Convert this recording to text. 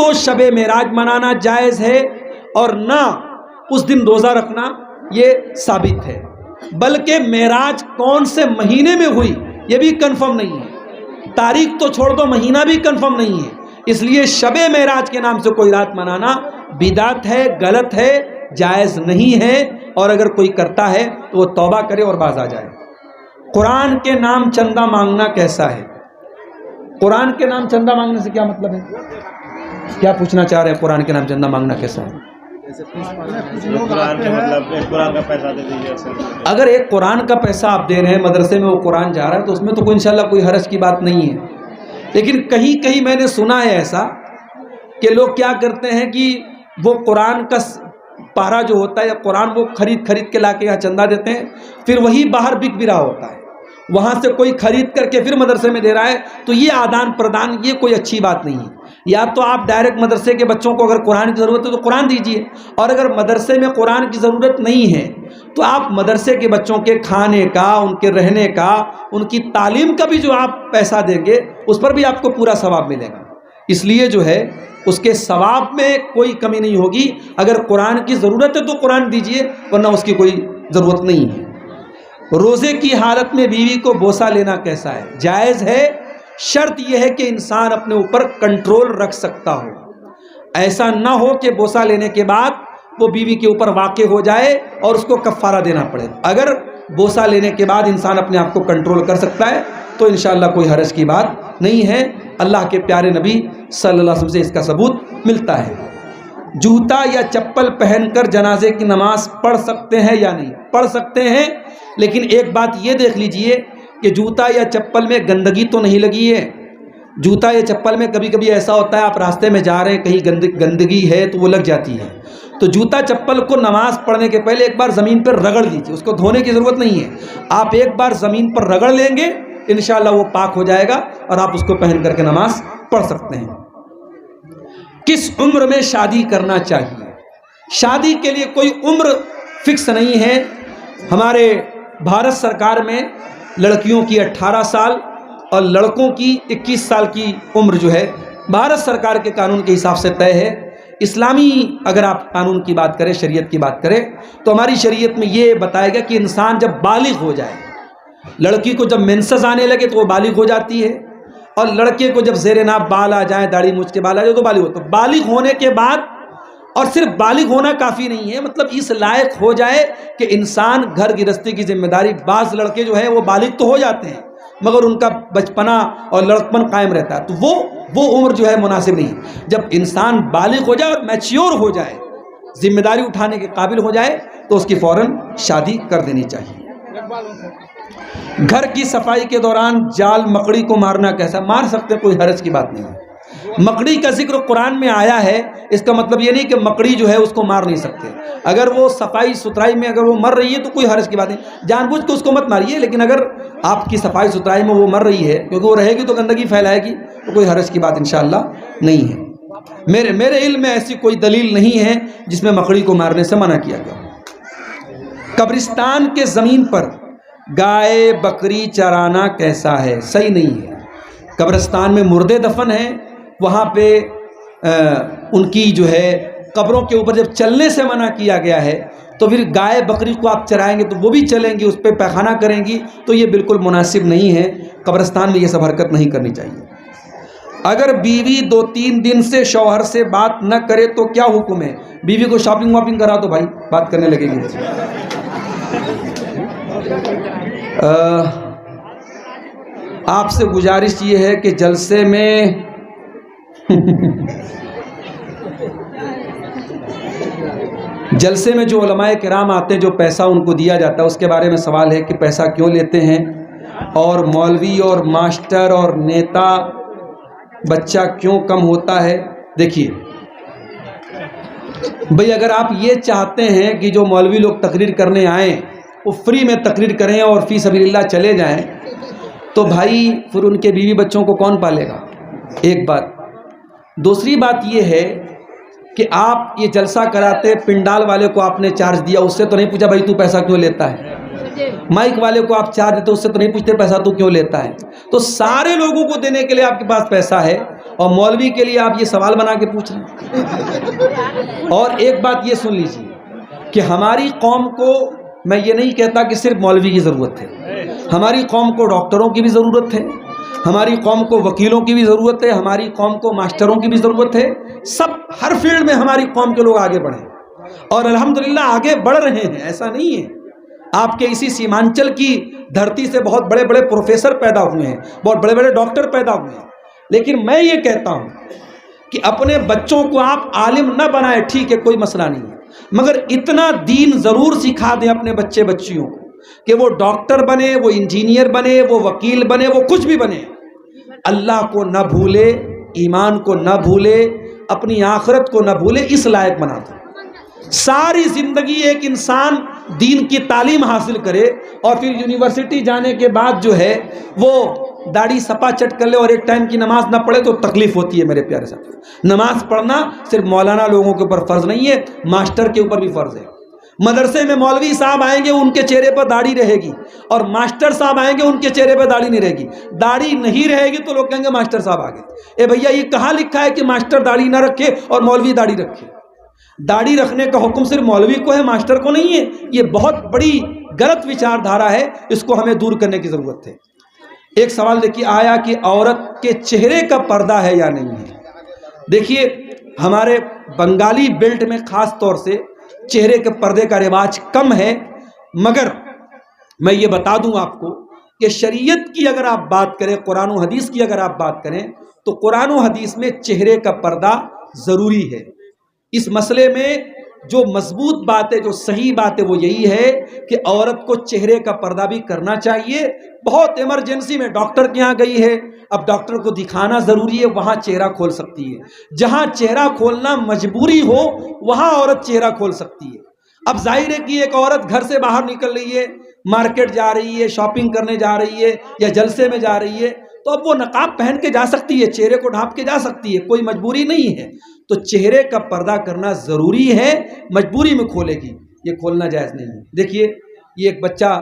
تو شب معراج منانا جائز ہے اور نہ اس دن روزہ رکھنا یہ ثابت ہے، بلکہ معراج کون سے مہینے میں ہوئی یہ بھی کنفرم نہیں ہے، تاریخ تو چھوڑ دو مہینہ بھی کنفرم نہیں ہے، اس لیے شب معراج کے نام سے کوئی رات منانا بدعت ہے، غلط ہے، جائز نہیں ہے، اور اگر کوئی کرتا ہے تو وہ توبہ کرے اور باز آ جائے۔ قرآن کے نام چندہ مانگنا کیسا ہے؟ قرآن کے نام چندہ مانگنے سے کیا مطلب ہے؟ کیا پوچھنا چاہ رہے ہیں؟ قرآن کے نام چندہ مانگنا کیسا ہے؟ اگر ایک قرآن کا پیسہ آپ دے رہے ہیں، مدرسے میں وہ قرآن جا رہا ہے، تو اس میں تو کوئی انشاءاللہ کوئی حرج کی بات نہیں ہے، لیکن کہیں کہیں میں نے سنا ہے ایسا کہ لوگ کیا کرتے ہیں کہ وہ قرآن کا پارا جو ہوتا ہے یا قرآن وہ خرید کے لا کے یہاں چندہ دیتے ہیں، پھر وہی باہر بک بھی رہا ہوتا ہے، وہاں سے کوئی خرید کر کے پھر مدرسے میں دے رہا ہے، تو یہ آدان پردان یہ کوئی اچھی بات نہیں ہے۔ یا تو آپ ڈائریکٹ مدرسے کے بچوں کو اگر قرآن کی ضرورت ہے تو قرآن دیجئے، اور اگر مدرسے میں قرآن کی ضرورت نہیں ہے تو آپ مدرسے کے بچوں کے کھانے کا، ان کے رہنے کا، ان کی تعلیم کا بھی جو آپ پیسہ دیں گے اس پر بھی آپ کو پورا ثواب ملے گا۔ اس لیے جو ہے اس کے ثواب میں کوئی کمی نہیں ہوگی، اگر قرآن کی ضرورت ہے تو قرآن دیجئے، ورنہ اس کی کوئی ضرورت نہیں ہے۔ روزے کی حالت میں بیوی کو بوسہ لینا کیسا ہے؟ جائز ہے، شرط یہ ہے کہ انسان اپنے اوپر کنٹرول رکھ سکتا ہو، ایسا نہ ہو کہ بوسہ لینے کے بعد وہ بیوی کے اوپر واقع ہو جائے اور اس کو کفارہ دینا پڑے۔ اگر بوسہ لینے کے بعد انسان اپنے آپ کو کنٹرول کر سکتا ہے تو انشاءاللہ کوئی حرج کی بات نہیں ہے، اللہ کے پیارے نبی صلی اللہ علیہ وسلم سے اس کا ثبوت ملتا ہے۔ جوتا یا چپل پہن کر جنازے کی نماز پڑھ سکتے ہیں یا نہیں؟ پڑھ سکتے ہیں، لیکن ایک بات یہ دیکھ لیجئے کہ جوتا یا چپل میں گندگی تو نہیں لگی ہے۔ جوتا یا چپل میں کبھی کبھی ایسا ہوتا ہے آپ راستے میں جا رہے ہیں، کہیں گندگی ہے تو وہ لگ جاتی ہے، تو جوتا چپل کو نماز پڑھنے کے پہلے ایک بار زمین پر رگڑ لیجیے، اس کو دھونے کی ضرورت نہیں ہے، آپ ایک بار زمین پر رگڑ لیں گے انشاءاللہ وہ پاک ہو جائے گا اور آپ اس کو پہن کر کے نماز پڑھ سکتے ہیں۔ کس عمر میں شادی کرنا چاہیے؟ شادی کے لیے کوئی عمر فکس نہیں ہے، ہمارے بھارت سرکار میں لڑکیوں کی 18 سال اور لڑکوں کی 21 سال کی عمر جو ہے بھارت سرکار کے قانون کے حساب سے طے ہے۔ اسلامی اگر آپ قانون کی بات کریں، شریعت کی بات کریں، تو ہماری شریعت میں یہ بتایا گیا کہ انسان جب بالغ ہو جائے، لڑکی کو جب مینسز آنے لگے تو وہ بالغ ہو جاتی ہے، اور لڑکے کو جب زیر ناف بال آ جائیں، داڑھی مونچھ کے بال آ جائے تو بالغ ہوتا ہے۔ بالغ ہونے کے بعد، اور صرف بالغ ہونا کافی نہیں ہے، مطلب اس لائق ہو جائے کہ انسان گھر گرہستی کی ذمہ داری، بعض لڑکے جو ہیں وہ بالغ تو ہو جاتے ہیں مگر ان کا بچپنا اور لڑکپن قائم رہتا ہے، تو وہ عمر جو ہے مناسب نہیں۔ جب انسان بالغ ہو جائے اور میچیور ہو جائے، ذمہ داری اٹھانے کے قابل ہو جائے تو اس کی فوراً شادی کر دینی چاہیے۔ گھر کی صفائی کے دوران جال مکڑی کو مارنا کیسا؟ مار سکتے، کوئی حرج کی بات نہیں ہے۔ مکڑی کا ذکر قرآن میں آیا ہے، اس کا مطلب یہ نہیں کہ مکڑی جو ہے اس کو مار نہیں سکتے، اگر وہ صفائی ستھرائی میں اگر وہ مر رہی ہے تو کوئی حرج کی بات نہیں، جان بوجھ کے اس کو مت ماریے، لیکن اگر آپ کی صفائی ستھرائی میں وہ مر رہی ہے کیونکہ وہ رہے گی تو گندگی پھیلائے گی تو کوئی حرج کی بات انشاءاللہ نہیں ہے۔ میرے علم میں ایسی کوئی دلیل نہیں ہے جس میں مکڑی کو مارنے سے منع کیا گیا۔ قبرستان کے زمین پر گائے بکری چرانا کیسا ہے؟ صحیح نہیں ہے۔ قبرستان میں مردے دفن ہیں، وہاں پہ ان کی جو ہے قبروں کے اوپر جب چلنے سے منع کیا گیا ہے تو پھر گائے بکری کو آپ چرائیں گے تو وہ بھی چلیں گی، اس پہ پیخانہ کریں گی، تو یہ بالکل مناسب نہیں ہے۔ قبرستان میں یہ سب حرکت نہیں کرنی چاہیے۔ اگر بیوی 2-3 دن سے شوہر سے بات نہ کرے تو کیا حکم ہے؟ بیوی کو شاپنگ واپنگ کرا تو بھائی بات کرنے لگے گی۔ آپ سے گزارش یہ ہے کہ جلسے میں جو علماء کرام آتے ہیں، جو پیسہ ان کو دیا جاتا ہے، اس کے بارے میں سوال ہے کہ پیسہ کیوں لیتے ہیں، اور مولوی اور ماسٹر اور نیتا بچہ کیوں کم ہوتا ہے؟ دیکھیے بھئی، اگر آپ یہ چاہتے ہیں کہ جو مولوی لوگ تقریر کرنے آئیں وہ فری میں تقریر کریں اور فی سبیل اللہ چلے جائیں، تو بھائی پھر ان کے بیوی بچوں کو کون پالے گا؟ ایک بات۔ دوسری بات یہ ہے کہ آپ یہ جلسہ کراتے، پنڈال والے کو آپ نے چارج دیا، اس سے تو نہیں پوچھا بھائی تو پیسہ کیوں لیتا ہے؟ مائک والے کو آپ چارج دیتے، اس سے تو نہیں پوچھتے پیسہ تو کیوں لیتا ہے؟ تو سارے لوگوں کو دینے کے لیے آپ کے پاس پیسہ ہے، اور مولوی کے لیے آپ یہ سوال بنا کے پوچھ رہے ہیں۔ اور ایک بات یہ سن لیجیے کہ ہماری قوم کو میں یہ نہیں کہتا کہ صرف مولوی کی ضرورت ہے، ہماری قوم کو ڈاکٹروں کی بھی ضرورت ہے، ہماری قوم کو وکیلوں کی بھی ضرورت ہے، ہماری قوم کو ماسٹروں کی بھی ضرورت ہے۔ سب ہر فیلڈ میں ہماری قوم کے لوگ آگے بڑھیں، اور الحمدللہ آگے بڑھ رہے ہیں، ایسا نہیں ہے۔ آپ کے اسی سیمانچل کی دھرتی سے بہت بڑے بڑے پروفیسر پیدا ہوئے ہیں، بہت بڑے بڑے ڈاکٹر پیدا ہوئے ہیں، لیکن میں یہ کہتا ہوں کہ اپنے بچوں کو آپ عالم نہ بنائیں، ٹھیک ہے، کوئی مسئلہ نہیں ہے، مگر اتنا دین ضرور سکھا دیں اپنے بچے بچیوں کو کہ وہ ڈاکٹر بنے، وہ انجینئر بنے، وہ وکیل بنے، وہ کچھ بھی بنے، اللہ کو نہ بھولے، ایمان کو نہ بھولے، اپنی آخرت کو نہ بھولے، اس لائق بنا دو۔ ساری زندگی ایک انسان دین کی تعلیم حاصل کرے اور پھر یونیورسٹی جانے کے بعد جو ہے وہ داڑھی سپا چٹ کر لے اور ایک ٹائم کی نماز نہ پڑھے تو تکلیف ہوتی ہے میرے پیارے صاحب۔ نماز پڑھنا صرف مولانا لوگوں کے اوپر فرض نہیں ہے، ماسٹر کے اوپر بھی فرض ہے۔ مدرسے میں مولوی صاحب آئیں گے، ان کے چہرے پر داڑھی رہے گی، اور ماسٹر صاحب آئیں گے، ان کے چہرے پر داڑھی نہیں رہے گی۔ داڑھی نہیں رہے گی تو لوگ کہیں گے ماسٹر صاحب آ گئے۔ اے بھیا، یہ کہاں لکھا ہے کہ ماسٹر داڑھی نہ رکھے اور مولوی داڑھی رکھے؟ داڑھی رکھنے کا حکم صرف مولوی کو ہے، ماسٹر کو نہیں ہے۔ یہ بہت بڑی غلط وچار دھارا ہے، اس کو ہمیں دور کرنے کی ضرورت ہے۔ ایک سوال دیکھیے، آیا کہ عورت کے چہرے کا پردہ ہے یا نہیں ہے؟ دیکھیے، ہمارے بنگالی بیلٹ میں خاص طور سے چہرے کے پردے کا رواج کم ہے، مگر میں یہ بتا دوں آپ کو کہ شریعت کی اگر آپ بات کریں، قرآن و حدیث کی اگر آپ بات کریں تو قرآن و حدیث میں چہرے کا پردہ ضروری ہے۔ اس مسئلے میں جو مضبوط بات ہے، جو صحیح بات ہے، وہ یہی ہے کہ عورت کو چہرے کا پردہ بھی کرنا چاہیے۔ بہت ایمرجنسی میں ڈاکٹر کے یہاں گئی ہے، اب ڈاکٹر کو دکھانا ضروری ہے، وہاں چہرہ کھول سکتی ہے۔ جہاں چہرہ کھولنا مجبوری ہو وہاں عورت چہرہ کھول سکتی ہے۔ اب ظاہر ہے کہ ایک عورت گھر سے باہر نکل رہی ہے، مارکیٹ جا رہی ہے، شاپنگ کرنے جا رہی ہے یا جلسے میں جا رہی ہے، تو اب وہ نقاب پہن کے جا سکتی ہے، چہرے کو ڈھانپ کے جا سکتی ہے، کوئی مجبوری نہیں ہے۔ تو چہرے کا پردہ کرنا ضروری ہے، مجبوری میں کھولے گی، یہ کھولنا جائز نہیں ہے۔ دیکھیے، یہ ایک بچہ